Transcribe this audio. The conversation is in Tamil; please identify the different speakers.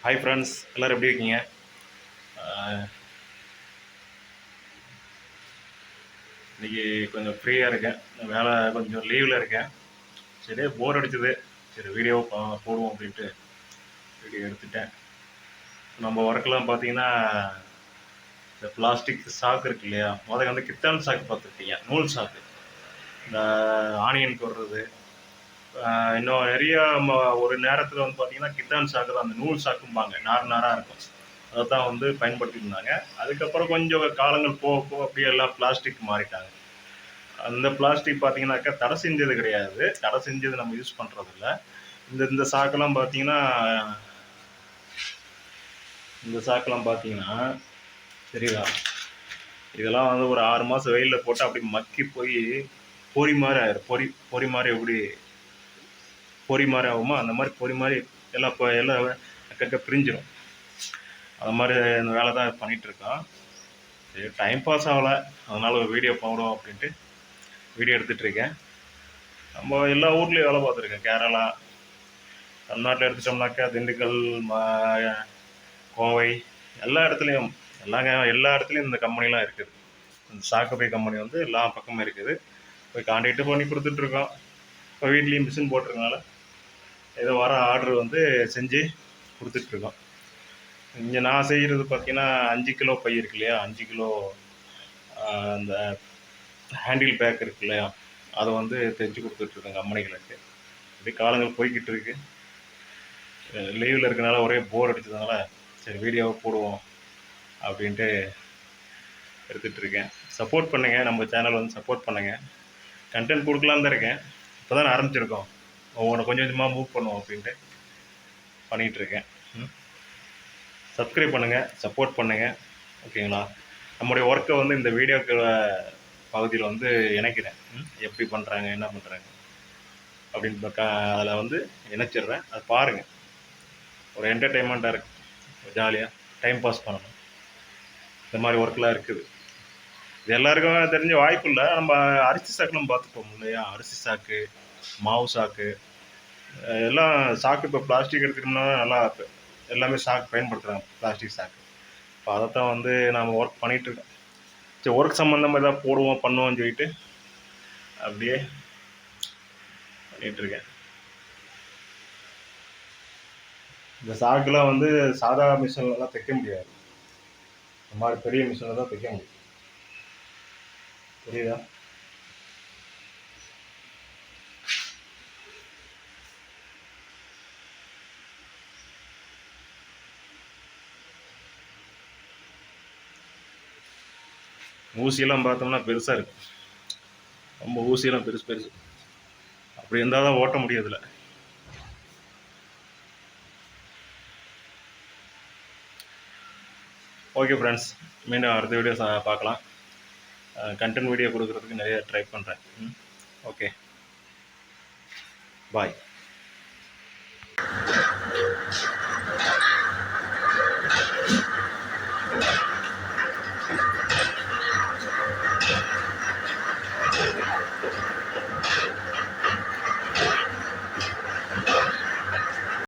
Speaker 1: ஹாய் ஃப்ரெண்ட்ஸ், எல்லோரும் எப்படி இருக்கீங்க? இன்றைக்கி கொஞ்சம் ஃப்ரீயாக இருக்கேன். வேலை கொஞ்சம் லீவில் இருக்கேன். சரி, போர் அடிச்சது. சரி, வீடியோ போடுவோம் அப்படின்ட்டு வீடியோ எடுத்துட்டேன். நம்ம ஒர்க்கெலாம் பார்த்தீங்கன்னா, இந்த பிளாஸ்டிக் சாக்கு இருக்கு இல்லையா, முதல்ல வந்து கித்தான் சாக்கு பார்த்துருக்கீங்க, நூல் சாக்கு. இந்த ஆனியனுக்கு வர்றது, இன்னும் நிறைய ஒரு நேரத்தில் வந்து பார்த்தீங்கன்னா கித்தான் சாக்கு தான், அந்த நூல் சாக்கும்பாங்க, நாராக இருக்கும். அதை தான் வந்து பயன்படுத்திட்டு இருந்தாங்க. அதுக்கப்புறம் கொஞ்சம் காலங்கள் போக போக அப்படியே எல்லாம் பிளாஸ்டிக் மாறிட்டாங்க. அந்த பிளாஸ்டிக் பார்த்தீங்கன்னாக்கா தடை செஞ்சது கிடையாது, தடை செஞ்சது நம்ம யூஸ் பண்ணுறதில்ல. இந்த சாக்கெல்லாம் பார்த்தீங்கன்னா, இந்த சாக்கெல்லாம் பார்த்தீங்கன்னா தெரியுதா, இதெல்லாம் வந்து ஒரு 6 மாதம் வெயிலில் போட்டு அப்படி மக்கி போய் பொறி மாதிரி ஆயிடும். பொறி மாதிரி எப்படி பொறி மாதிரி ஆகுமோ அந்த மாதிரி பொறி மாதிரி எல்லாம் எல்லாம் அக்கக்க பிரிஞ்சிடும். அது மாதிரி இந்த வேலை தான் பண்ணிகிட்ருக்கோம். சரி, டைம் பாஸ் ஆகலை, அதனால் ஒரு வீடியோ போடுவோம் அப்படின்ட்டு வீடியோ எடுத்துகிட்ருக்கேன். நம்ம எல்லா ஊர்லேயும் வேலை பார்த்துருக்கேன். கேரளா, தமிழ்நாட்டில் எடுத்துட்டோம்னாக்கா திண்டுக்கல், கோவை, எல்லா இடத்துலையும் எல்லா இடத்துலையும் இந்த கம்பெனிலாம் இருக்குது. இந்த சாக்கபை கம்பெனி வந்து எல்லா பக்கமும் இருக்குது. போய் கான்டாக்டு பண்ணி கொடுத்துட்ருக்கோம். இப்போ வீட்லேயும் மிஷின் போட்டிருக்கனால ஏதோ வர ஆர்டர் வந்து செஞ்சு கொடுத்துட்ருக்கோம். இங்கே நான் செய்கிறது பார்த்தீங்கன்னா 5 கிலோ பை இருக்கு இல்லையா, 5 கிலோ அந்த ஹேண்டில் பேக் இருக்கு இல்லையா, அதை வந்து தைச்சி கொடுத்துட்ருக்கோம் கம்பெனிகளுக்கு. இப்படி காலங்கள் போய்கிட்டு இருக்கு. லீவில் இருக்கனால ஒரே போர் அடித்ததுனால சரி வீடியோவை போடுவோம் அப்படின்ட்டு எடுத்துகிட்ருக்கேன். சப்போர்ட் பண்ணுங்கள், நம்ம சேனல் வந்து சப்போர்ட் பண்ணுங்கள். கண்டென்ட் கொடுக்கலான்னு தான் இருக்கேன். இப்போ தான் ஆரம்பிச்சிருக்கோம். ஒவ்வொன்று கொஞ்சம் கொஞ்சமாக மூவ் பண்ணுவோம் அப்படின்ட்டு பண்ணிகிட்ருக்கேன். சப்ஸ்கிரைப் பண்ணுங்கள், சப்போர்ட் பண்ணுங்கள், ஓகேங்களா? நம்முடைய ஒர்க்கை வந்து இந்த வீடியோக்கு பகுதியில் வந்து இணைக்கிறேன். எப்படி பண்ணுறாங்க, என்ன பண்ணுறாங்க அப்படின்னு அதில் வந்து இணைச்சிட்றேன். அதை பாருங்கள். ஒரு என்டர்டெயின்மெண்ட்டாக இருக்குது, ஜாலியாக டைம் பாஸ் பண்ணணும். இந்த மாதிரி ஒர்க்கெலாம் இருக்குது. இது எல்லாருக்கும் தெரிஞ்ச வாய்ப்பு இல்லை. நம்ம அரிசி சாக்குலாம் பார்த்துப்போம் இல்லையா, அரிசி சாக்கு, மாவு சாக்கு, எல்லாம் சாக்கு. இப்போ பிளாஸ்டிக் எடுத்துக்கிட்டோம்னா நல்லா எல்லாமே சாக்கு பயன்படுத்துகிறாங்க, பிளாஸ்டிக் சாக்கு. இப்போ அதைத்தான் வந்து நாம் ஒர்க் பண்ணிகிட்ருக்கோம். சரி, ஒர்க் சம்மந்தமாக எதாவது போடுவோம் பண்ணுவோம்னு சொல்லிட்டு அப்படியே பண்ணிகிட்ருக்கேன். இந்த சாக்குலாம் வந்து சாதா மிஷின்லாம் தைக்க முடியாது. இந்த மாதிரி பெரிய மிஷினில் தான் தைக்க முடியும். புரியுதா? ஊசியெல்லாம் பார்த்தோம்னா பெருசாக இருக்குது. ரொம்ப ஊசியெல்லாம் பெருசு. அப்படி இருந்தால் தான் ஓட்ட முடியாதுல்ல. ஓகே ஃப்ரெண்ட்ஸ், மீண்டும் அடுத்த வீடியோ பார்க்கலாம். கண்டென்ட் வீடியோ கொடுக்குறதுக்கு நிறைய ட்ரை பண்ணுறேன். ஓகே, பாய்.